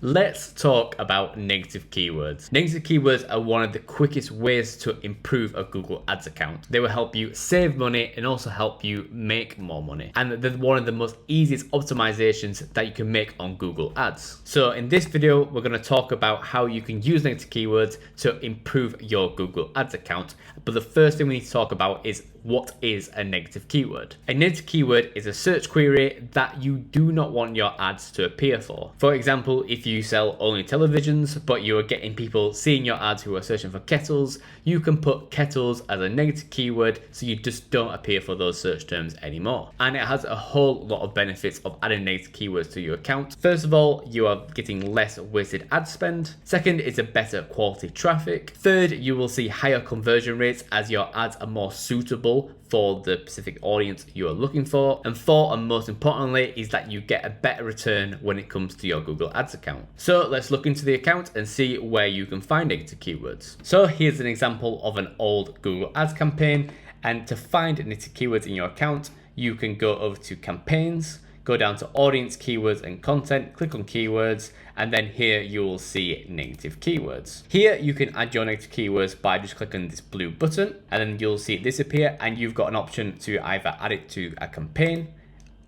Let's talk about negative keywords. Negative keywords are one of the quickest ways to improve a Google Ads account. They will help you save money and also help you make more money. And they're one of the most easiest optimizations that you can make on Google Ads. So in this video, we're going to talk about how you can use negative keywords to improve your Google Ads account. But the first thing we need to talk about is what is a negative keyword? A negative keyword is a search query that you do not want your ads to appear for. For example, if you sell only televisions, but you are getting people seeing your ads who are searching for kettles, you can put kettles as a negative keyword so you just don't appear for those search terms anymore. And it has a whole lot of benefits of adding negative keywords to your account. First of all, you are getting less wasted ad spend. Second, it's a better quality traffic. Third, you will see higher conversion rates as your ads are more suitable for the specific audience you are looking for. And fourth, and most importantly, is that you get a better return when it comes to your Google Ads account. So let's look into the account and see where you can find negative keywords. So here's an example of an old Google Ads campaign. And to find negative keywords in your account, you can go over to campaigns, go down to audience, keywords and content, click on keywords, and then here you will see negative keywords. Here you can add your negative keywords by just clicking this blue button, and then you'll see it disappear, and you've got an option to either add it to a campaign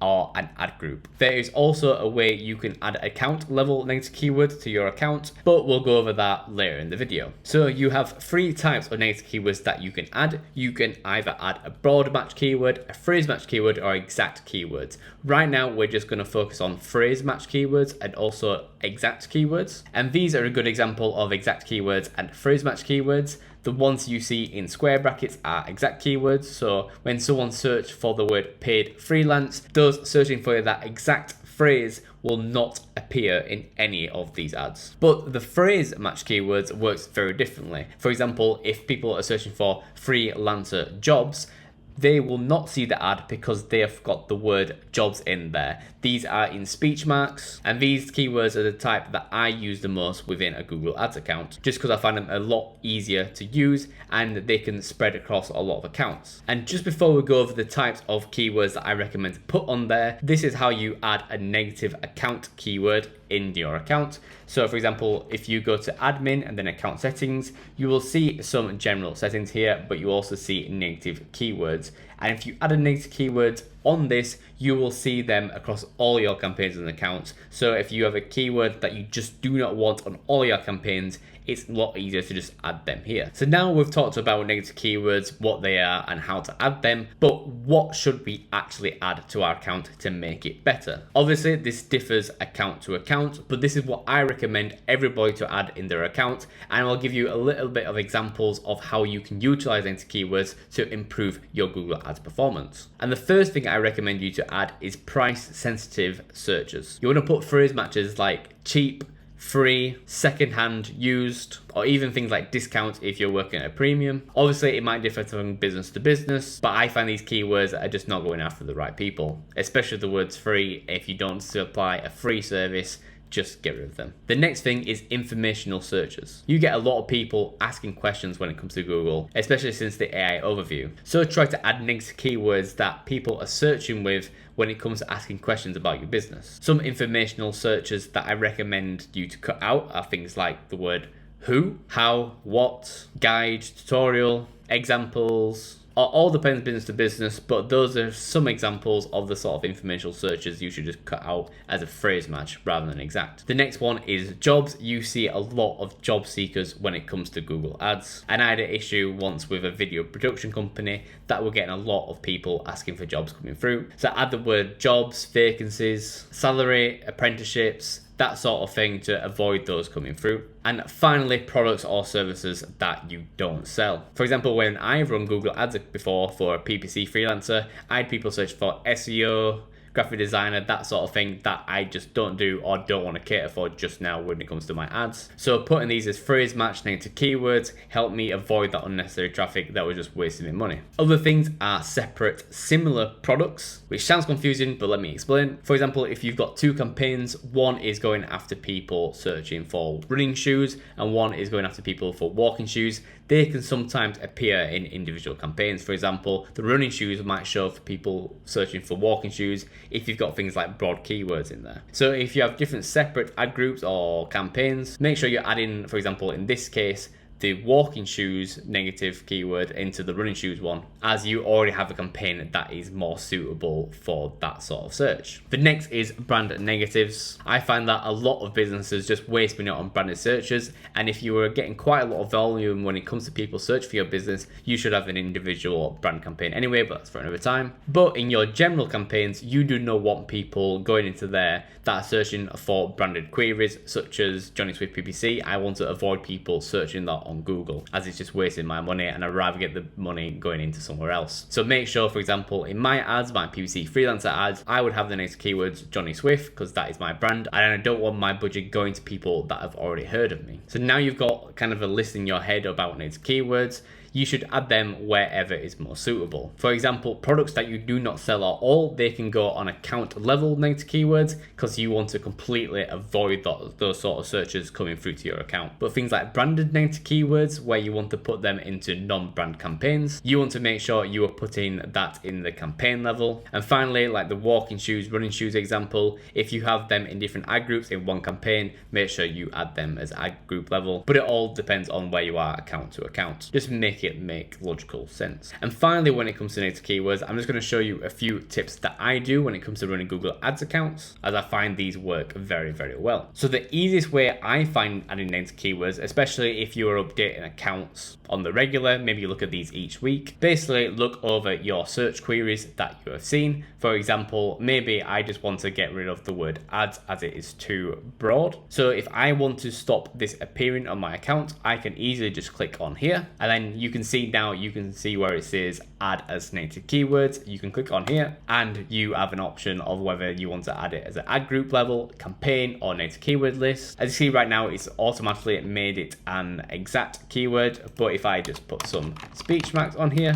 or an ad group. There is also a way you can add account level negative keywords to your account, but we'll go over that later in the video. So you have three types of negative keywords that you can add. You can either add a broad match keyword, a phrase match keyword, or exact keywords. Right now, we're just gonna focus on phrase match keywords and also exact keywords. And these are a good example of exact keywords and phrase match keywords. The ones you see in square brackets are exact keywords. So when someone searches for the word paid freelance, those searching for that exact phrase will not appear in any of these ads. But the phrase match keywords works very differently. For example, if people are searching for freelancer jobs, they will not see the ad because they have got the word jobs in there. These are in speech marks, and these keywords are the type that I use the most within a Google Ads account, just because I find them a lot easier to use and they can spread across a lot of accounts. And just before we go over the types of keywords that I recommend to put on there, this is how you add a negative account keyword in your account. So for example, if you go to admin and then account settings, you will see some general settings here, but you also see negative keywords. And if you add a negative keyword on this, you will see them across all your campaigns and accounts. So if you have a keyword that you just do not want on all your campaigns, it's a lot easier to just add them here. So now we've talked about negative keywords, what they are and how to add them, but what should we actually add to our account to make it better? Obviously, this differs account to account, but this is what I recommend everybody to add in their account. And I'll give you a little bit of examples of how you can utilize negative keywords to improve your Google Ads performance. And the first thing I recommend you to add is price sensitive searches. You want to put phrase matches like cheap, free, second-hand, used, or even things like discount if you're working at a premium. Obviously, it might differ from business to business, but I find these keywords are just not going after the right people, especially the words free. If you don't supply a free service, just get rid of them. The next thing is informational searches. You get a lot of people asking questions when it comes to Google, especially since the AI overview. So try to add negative keywords that people are searching with when it comes to asking questions about your business. Some informational searches that I recommend you to cut out are things like the word who, how, what, guide, tutorial, examples. All depends business to business, but those are some examples of the sort of informational searches you should just cut out as a phrase match rather than exact. The next one is jobs. You see a lot of job seekers when it comes to Google Ads. And I had an issue once with a video production company that were getting a lot of people asking for jobs coming through. So add the word jobs, vacancies, salary, apprenticeships, that sort of thing to avoid those coming through. And finally, products or services that you don't sell. For example, when I've run Google Ads before for a PPC freelancer, I had people search for SEO, graphic designer, that sort of thing that I just don't do or don't want to cater for just now when it comes to my ads. So putting these as phrase match negative keywords help me avoid that unnecessary traffic that was just wasting me money. Other things are separate similar products, which sounds confusing, but let me explain. For example, if you've got two campaigns, one is going after people searching for running shoes and one is going after people for walking shoes, they can sometimes appear in individual campaigns. For example, the running shoes might show for people searching for walking shoes if you've got things like broad keywords in there. So if you have different separate ad groups or campaigns, make sure you're adding, for example, in this case, the walking shoes negative keyword into the running shoes one, as you already have a campaign that is more suitable for that sort of search. The next is brand negatives. I find that a lot of businesses just waste money on branded searches, and if you are getting quite a lot of volume when it comes to people search for your business, you should have an individual brand campaign anyway, but that's for another time. But in your general campaigns, you do not want people going into there that are searching for branded queries such as Johnny Swift PPC. I want to avoid people searching that on Google, as it's just wasting my money and I'd rather get the money going into somewhere else. So make sure, for example, in my ads, my PPC freelancer ads, I would have the next keywords Johnny Swift, because that is my brand, and I don't want my budget going to people that have already heard of me. So now you've got kind of a list in your head about next keywords. You should add them wherever is more suitable. For example, products that you do not sell at all, they can go on account level negative keywords, because you want to completely avoid those sort of searches coming through to your account. But things like branded negative keywords, where you want to put them into non-brand campaigns, you want to make sure you are putting that in the campaign level. And finally, like the walking shoes, running shoes example, if you have them in different ad groups in one campaign, make sure you add them as ad group level. But it all depends on where you are account to account. Just make it make logical sense. And finally, when it comes to native keywords, I'm just going to show you a few tips that I do when it comes to running Google Ads accounts, as I find these work very, very well. So the easiest way I find adding native keywords, especially if you are updating accounts on the regular, maybe you look at these each week, basically look over your search queries that you have seen. For example, maybe I just want to get rid of the word ads as it is too broad. So if I want to stop this appearing on my account, I can easily just click on here, and then you can see now, you can see where it says add as native keywords. You can click on here and you have an option of whether you want to add it as an ad group level, campaign, or native keyword list. As you see right now, it's automatically made it an exact keyword, but if I just put some speech marks on here,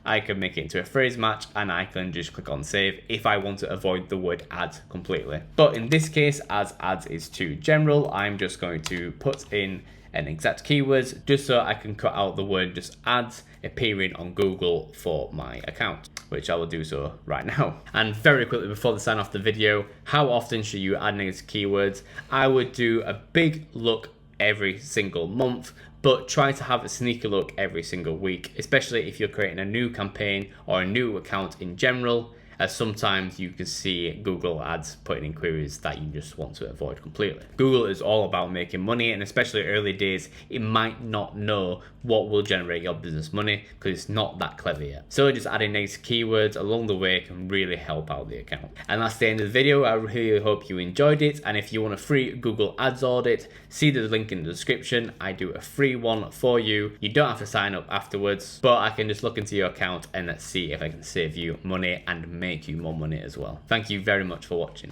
I can make it into a phrase match, and I can just click on save if I want to avoid the word ads completely. But in this case, as ads is too general, I'm just going to put in an exact keywords just so I can cut out the word just ads appearing on Google for my account, which I will do so right now. And very quickly before the sign off the video, how often should you add negative keywords? I would do a big look every single month, but try to have a sneaky look every single week, especially if you're creating a new campaign or a new account in general, as sometimes you can see Google Ads putting in queries that you just want to avoid completely. Google is all about making money, and especially early days, it might not know what will generate your business money because it's not that clever yet. So just adding negative keywords along the way can really help out the account. And that's the end of the video. I really hope you enjoyed it, and if you want a free Google Ads audit, see the link in the description. I do a free one for you. You don't have to sign up afterwards, but I can just look into your account and see if I can save you money and make you more money as well. Thank you very much for watching.